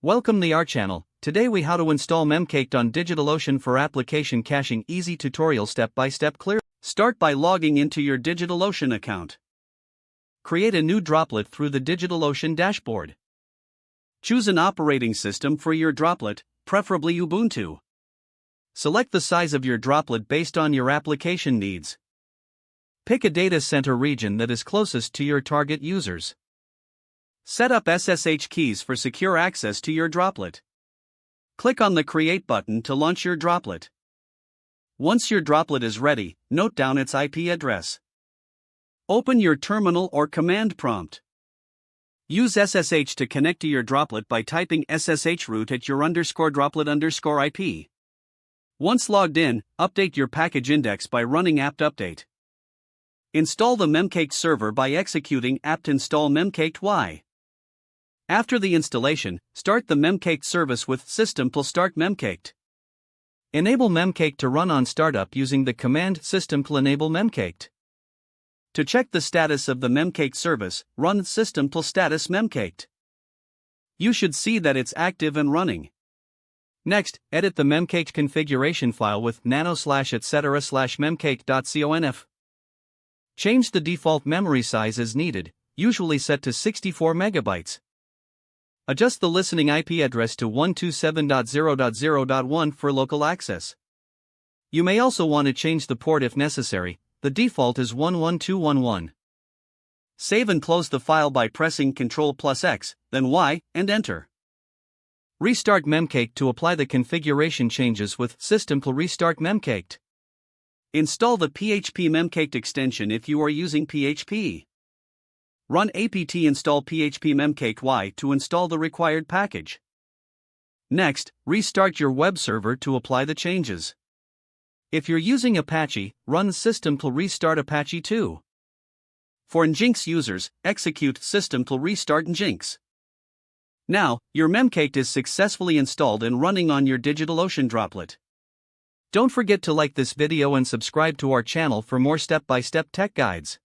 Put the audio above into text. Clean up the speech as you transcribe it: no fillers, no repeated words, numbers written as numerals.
Welcome to our channel. Today we how to install Memcached on DigitalOcean for application caching. Easy tutorial step by step clear. Start by logging into your DigitalOcean account. Create a new droplet through the DigitalOcean dashboard. Choose an operating system for your droplet, preferably Ubuntu. Select the size of your droplet based on your application needs. Pick a data center region that is closest to your target users. Set up SSH keys for secure access to your droplet. Click on the Create button to launch your droplet. Once your droplet is ready, note down its IP address. Open your terminal or command prompt. Use SSH to connect to your droplet by typing SSH root at your _droplet_IP. Once logged in, update your package index by running apt update. Install the Memcached server by executing apt install memcached y. After the installation, start the Memcached service with system+start memcached. Enable Memcached to run on startup using the command system+enable memcached. To check the status of the Memcached service, run system+status memcached. You should see that it's active and running. Next, edit the Memcached configuration file with nano/etc/memcached.conf. Change the default memory size as needed, usually set to 64 MB. Adjust the listening IP address to 127.0.0.1 for local access. You may also want to change the port if necessary. The default is 11211. Save and close the file by pressing Ctrl+X, then Y, and enter. Restart Memcached to apply the configuration changes with system+restart memcached. Install the PHP Memcached extension if you are using PHP. Run apt install php memcached y to install the required package. Next, restart your web server to apply the changes. If you're using Apache, run system+restart Apache 2. For Nginx users, execute system+restart Nginx. Now, your Memcached is successfully installed and running on your DigitalOcean droplet. Don't forget to like this video and subscribe to our channel for more step-by-step tech guides.